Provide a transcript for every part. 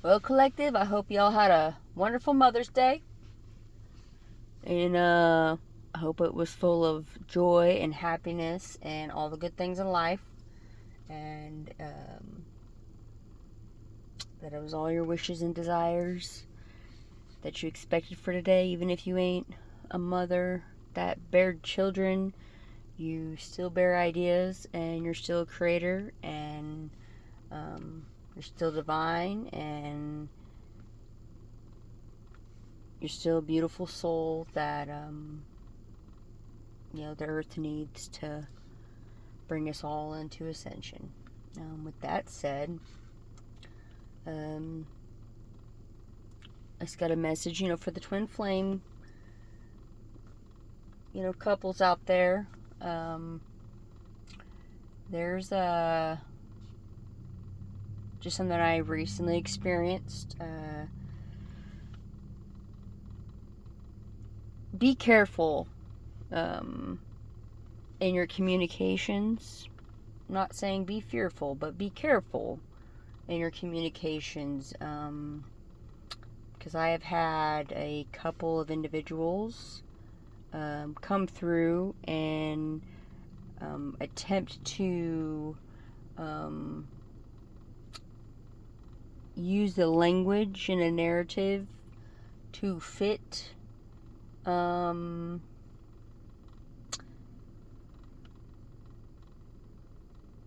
Well, collective, I hope y'all had a wonderful Mother's Day. And I hope it was full of joy and happiness and all the good things in life. And that it was all your wishes and desires that you expected for today. Even if you ain't a mother that bared children, you still bear ideas and you're still a creator and you're still divine and you're still a beautiful soul that the earth needs to bring us all into ascension. With that said, I just got a message, for the twin flame, couples out there. There's just something I recently experienced. Be careful in your communications. I'm not saying be fearful, but be careful in your communications. Because I have had a couple of individuals come through and attempt to use the language in a narrative to fit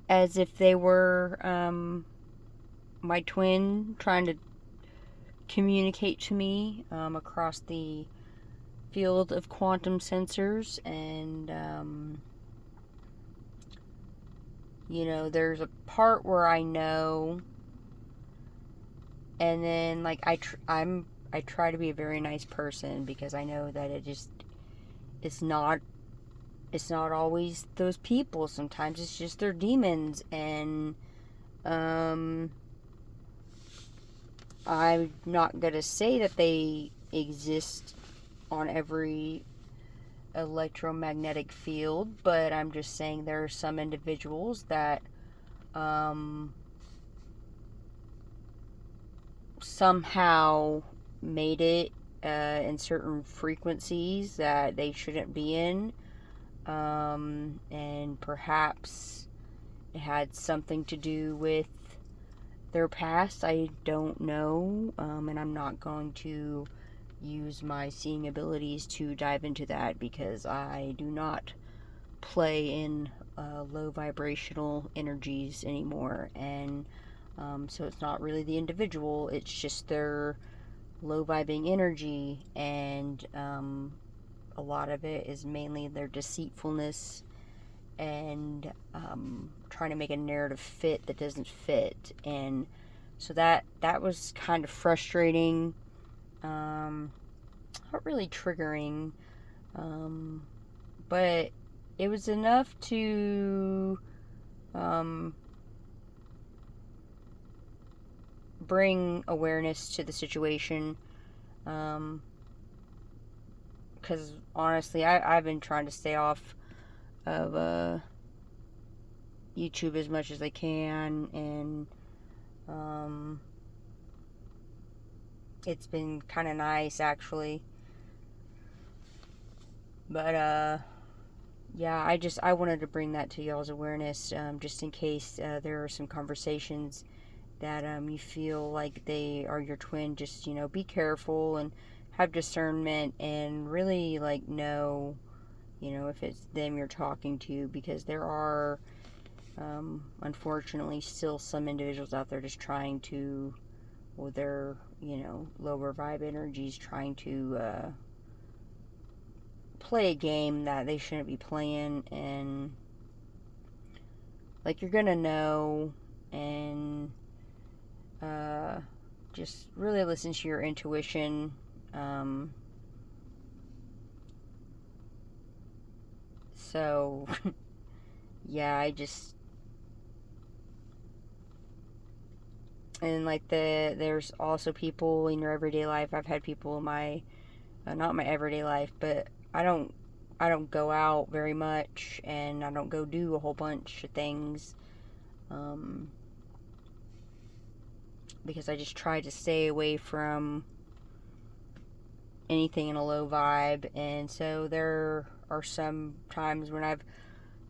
as if they were my twin trying to communicate to me across the field of quantum sensors. And there's a part where I know, and then I try to be a very nice person because I know that it's not always those people. Sometimes it's just their demons. And I'm not gonna say that they exist on every electromagnetic field, but I'm just saying there are some individuals that somehow made it in certain frequencies that they shouldn't be in, and perhaps it had something to do with their past. I don't know, and I'm not going to use my seeing abilities to dive into that because I do not play in low vibrational energies anymore. And so it's not really the individual, it's just their low vibing energy. And a lot of it is mainly their deceitfulness and trying to make a narrative fit that doesn't fit. And so that was kind of frustrating, not really triggering, but it was enough to bring awareness to the situation, because honestly I've been trying to stay off of YouTube as much as I can, and it's been kind of nice actually. But yeah, I wanted to bring that to y'all's awareness, just in case there are some conversations that you feel like they are your twin. Just be careful and have discernment and really know if it's them you're talking to, because there are unfortunately still some individuals out there just trying to, with their lower vibe energies, trying to play a game that they shouldn't be playing. And you're gonna know, and just really listen to your intuition. So yeah, and there's also people in your everyday life. I've had people in my not my everyday life, but I don't go out very much, and I don't go do a whole bunch of things. because I just try to stay away from anything in a low vibe. And so there are some times when I've,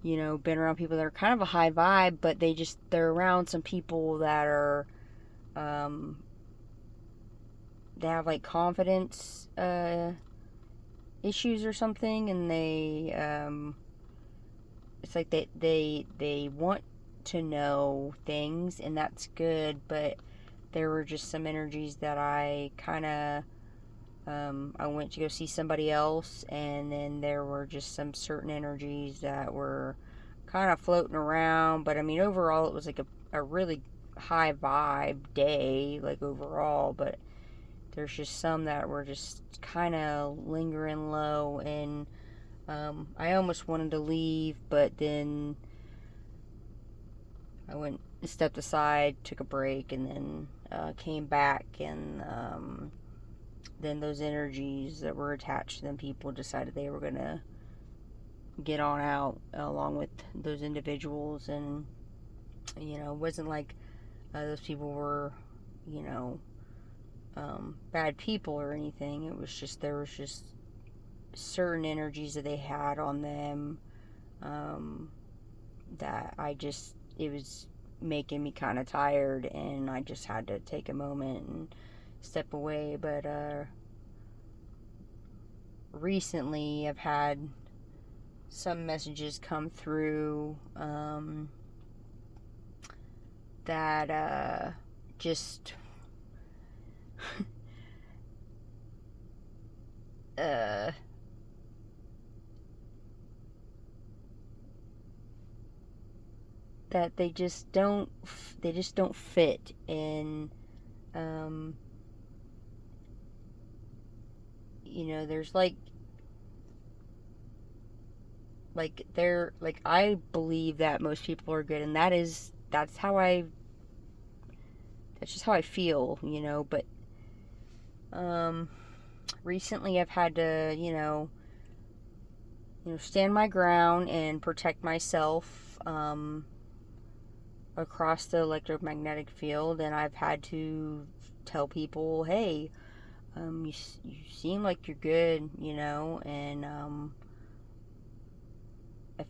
been around people that are kind of a high vibe, but they're around some people that are, they have like confidence issues or something, and it's like they want to know things, and that's good, but there were just some energies that I kind of, I went to go see somebody else, and then there were just some certain energies that were kind of floating around. But I mean, overall, it was like a really high vibe day, like overall. But there's just some that were just kind of lingering low, and I almost wanted to leave, but then I went, stepped aside, took a break, and then came back, and then those energies that were attached to them people decided they were going to get on out along with those individuals. And it wasn't like those people were, bad people or anything. It was just, there was just certain energies that they had on them, that it was making me kind of tired, and I just had to take a moment and step away. But recently I've had some messages come through that just that they just don't fit. And there's they're like, I believe that most people are good, and that's just how I feel, but recently I've had to, stand my ground and protect myself across the electromagnetic field. And I've had to tell people, hey, you seem like you're good, and I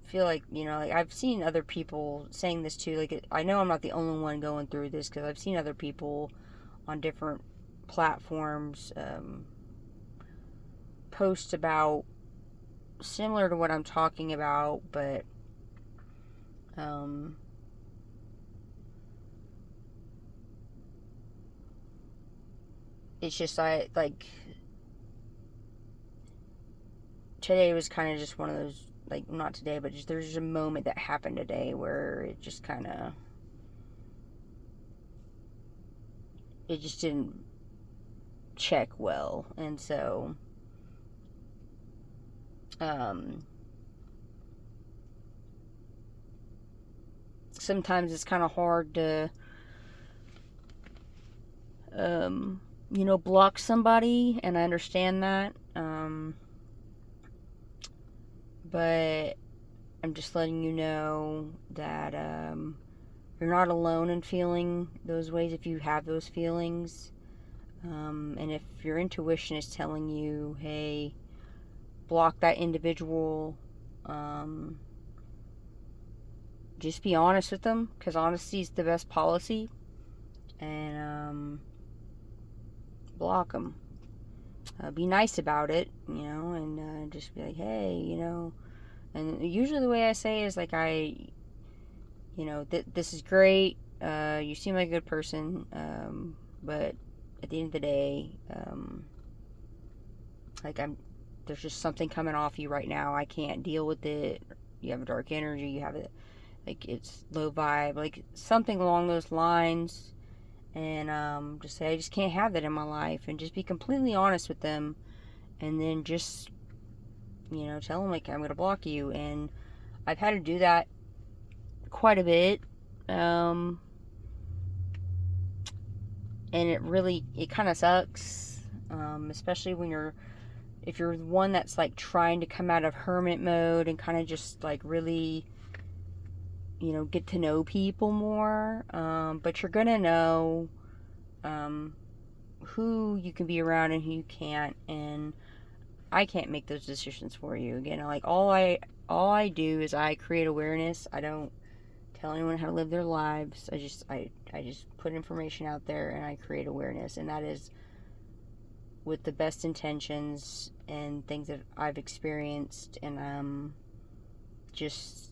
feel like, like I've seen other people saying this too. Like, I know I'm not the only one going through this, because I've seen other people on different platforms post about similar to what I'm talking about, but it's just, today was kind of just one of those, not today, but just there's a moment that happened today where it just kind of, it just didn't check well. And so sometimes it's kind of hard to block somebody, and I understand that, but I'm just letting you know that you're not alone in feeling those ways if you have those feelings. And if your intuition is telling you, hey, block that individual, just be honest with them, because honesty is the best policy. And block them. Be nice about it, and just be like, hey, and usually the way I say is like, this is great, you seem like a good person, but at the end of the day, there's just something coming off you right now. I can't deal with it. You have a dark energy, you have it, it's low vibe, something along those lines. And just say, I just can't have that in my life, and just be completely honest with them. And then just, tell them, I'm going to block you. And I've had to do that quite a bit. And it kind of sucks. Especially if you're the one that's trying to come out of hermit mode and kind of just really, get to know people more. But you're going to know who you can be around and who you can't. And I can't make those decisions for you. Again, like all I do is I create awareness. I don't tell anyone how to live their lives. I just put information out there and I create awareness, and that is with the best intentions and things that I've experienced, and just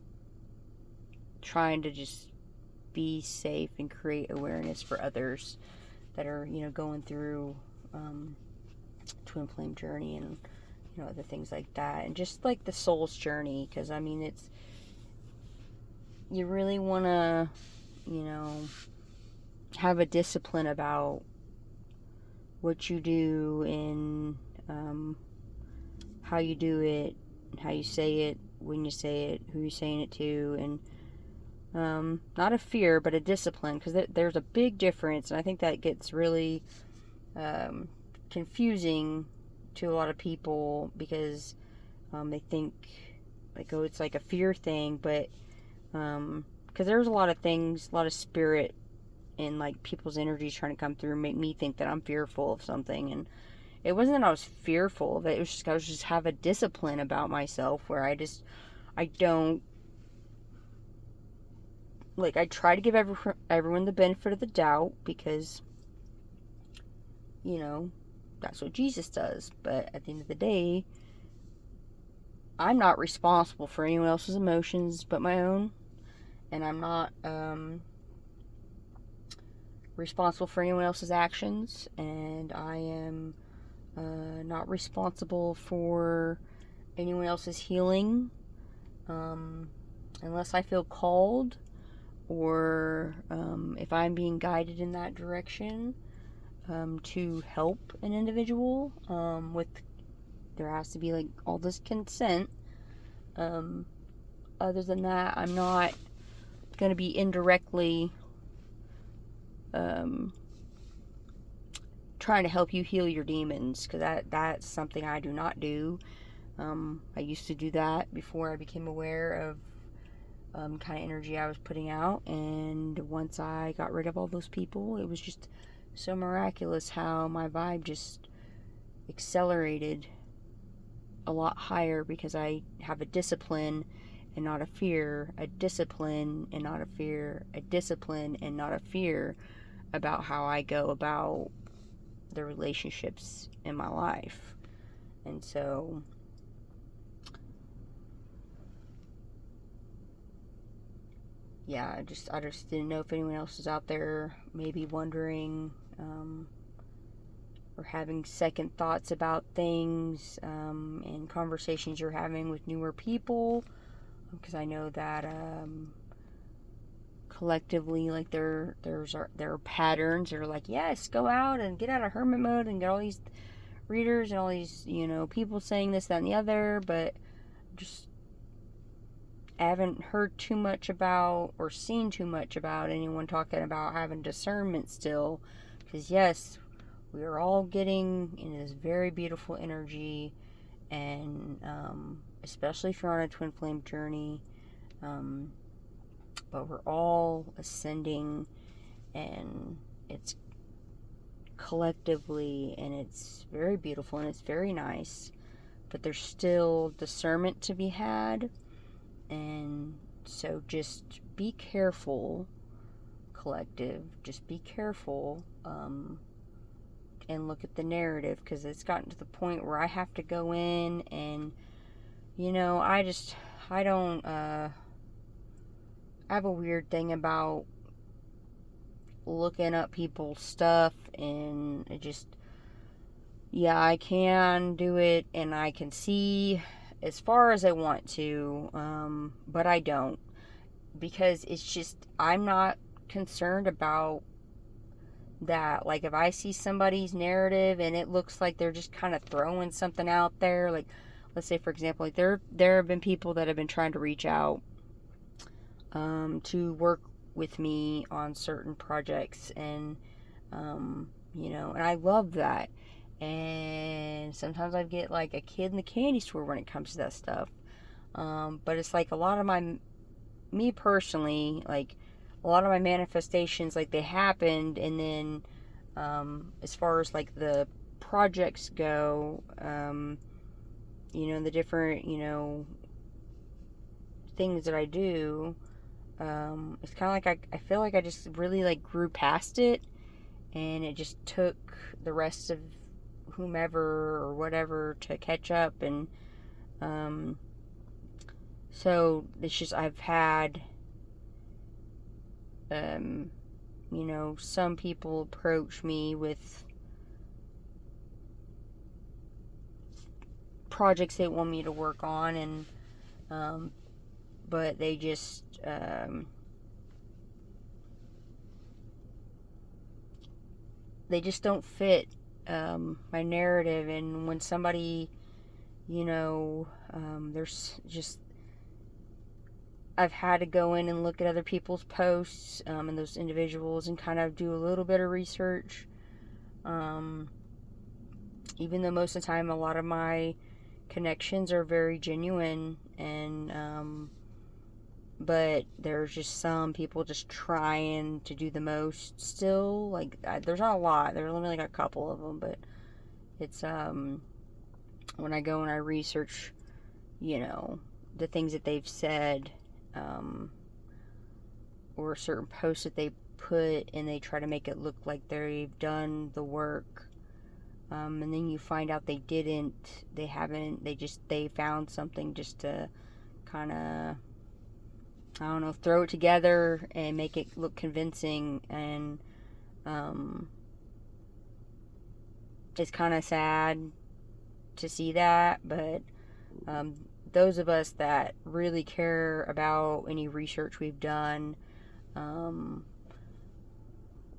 trying to just be safe and create awareness for others that are going through twin flame journey and other things like that, and just like the soul's journey, because it's, you really want to have a discipline about what you do and how you do it, how you say it, when you say it, who you're saying it to, and not a fear but a discipline, because there's a big difference, and I think that gets really confusing to a lot of people, because they think like, oh, it's like a fear thing, but because there's a lot of things, a lot of spirit and like people's energies trying to come through and make me think that I'm fearful of something. And it wasn't that I was fearful of it, it was just I was just have a discipline about myself where I don't, like, I try to give everyone the benefit of the doubt, because that's what Jesus does. But at the end of the day, I'm not responsible for anyone else's emotions but my own, and I'm not responsible for anyone else's actions, and I am not responsible for anyone else's healing, unless I feel called, or if I'm being guided in that direction to help an individual. There has to be like all this consent. Other than that, I'm not going to be indirectly trying to help you heal your demons, because that's something I do not do. I used to do that before I became aware of kind of energy I was putting out, and once I got rid of all those people, it was just so miraculous how my vibe just accelerated a lot higher, because I have a discipline and not a fear, a discipline and not a fear, a discipline and not a fear about how I go about the relationships in my life. And so yeah, I just didn't know if anyone else is out there maybe wondering or having second thoughts about things and conversations you're having with newer people, because I know that collectively, like, there are patterns that are like, yes, go out and get out of hermit mode and get all these readers and all these people saying this, that, and the other, but just I haven't heard too much about or seen too much about anyone talking about having discernment still, because yes, we are all getting in this very beautiful energy, and especially if you're on a twin flame journey, but we're all ascending, and it's collectively, and it's very beautiful and it's very nice, but there's still discernment to be had. And so just be careful, collective, just be careful, and look at the narrative, because it's gotten to the point where I have to go in and I don't I have a weird thing about looking up people's stuff, and it just, yeah, I can do it and I can see as far as I want to, but I don't, because it's just, I'm not concerned about that. Like, if I see somebody's narrative and it looks like they're just kind of throwing something out there, like, let's say, for example, like, there have been people that have been trying to reach out to work with me on certain projects, and and I love that. And sometimes I get like a kid in the candy store when it comes to that stuff. But it's like a lot of my me personally, like, a lot of my manifestations, like, they happened, and then, as far as, like, the projects go, the different, things that I do, it's kind of like I feel like I just really, like, grew past it, and it just took the rest of whomever or whatever to catch up, and, so it's just, I've had, some people approach me with projects they want me to work on, and, but they just, don't fit, my narrative. And when somebody, there's just, I've had to go in and look at other people's posts, and those individuals, and kind of do a little bit of research. Even though most of the time a lot of my connections are very genuine, and but there's just some people just trying to do the most still. Like, there's not a lot. There's only like a couple of them, but it's when I go and I research, the things that they've said, or certain posts that they put, and they try to make it look like they've done the work, and then you find out they didn't, they haven't, they found something just to kind of, I don't know, throw it together and make it look convincing. And it's kind of sad to see that, but those of us that really care about any research we've done,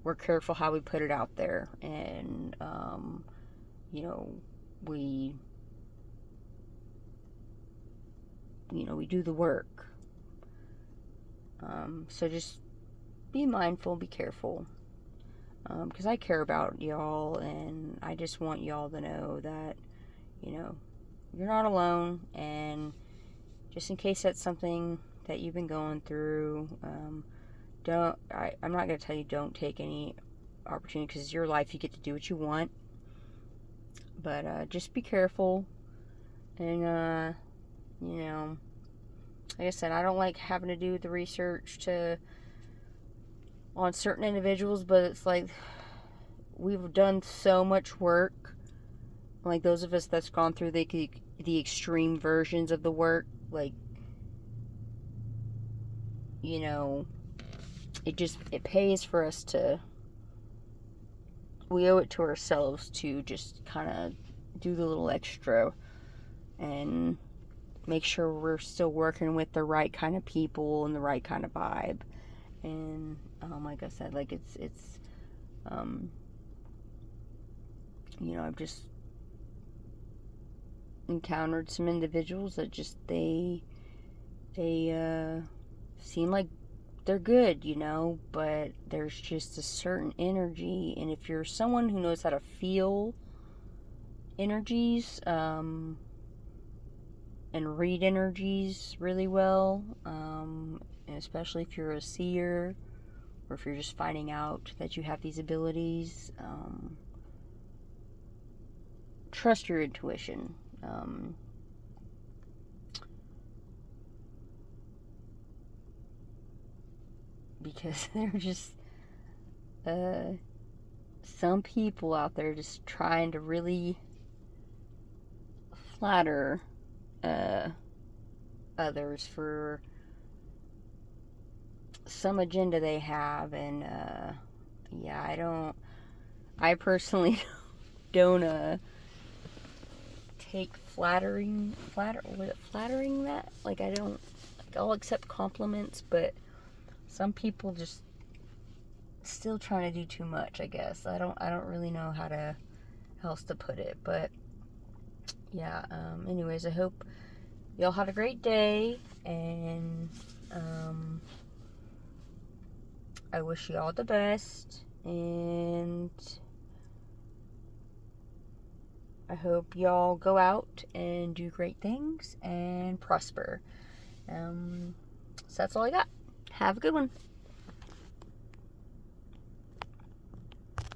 we're careful how we put it out there, and we we do the work. So just be mindful, be careful, because I care about y'all, and I just want y'all to know that you're not alone. And just in case that's something that you've been going through, I'm not going to tell you don't take any opportunity, because it's your life, you get to do what you want, but just be careful. And like I said, I don't like having to do the research on certain individuals, but it's like, we've done so much work. Like, those of us that's gone through the extreme versions of the work, like, it pays for us we owe it to ourselves to just kind of do the little extra and make sure we're still working with the right kind of people and the right kind of vibe. And like I said, like, it's I've just encountered some individuals that just they seem like they're good, but there's just a certain energy. And if you're someone who knows how to feel energies, and read energies really well, and especially if you're a seer, or if you're just finding out that you have these abilities, trust your intuition. Because there are just some people out there just trying to really flatter others for some agenda they have. And I personally don't take flattering that, like, I don't, like, I'll accept compliments, but some people just still trying to do too much, I guess. I don't really know how else to put it, but yeah. Anyways, I hope y'all had a great day, and I wish you all the best, and I hope y'all go out and do great things and prosper. So that's all I got. Have a good one.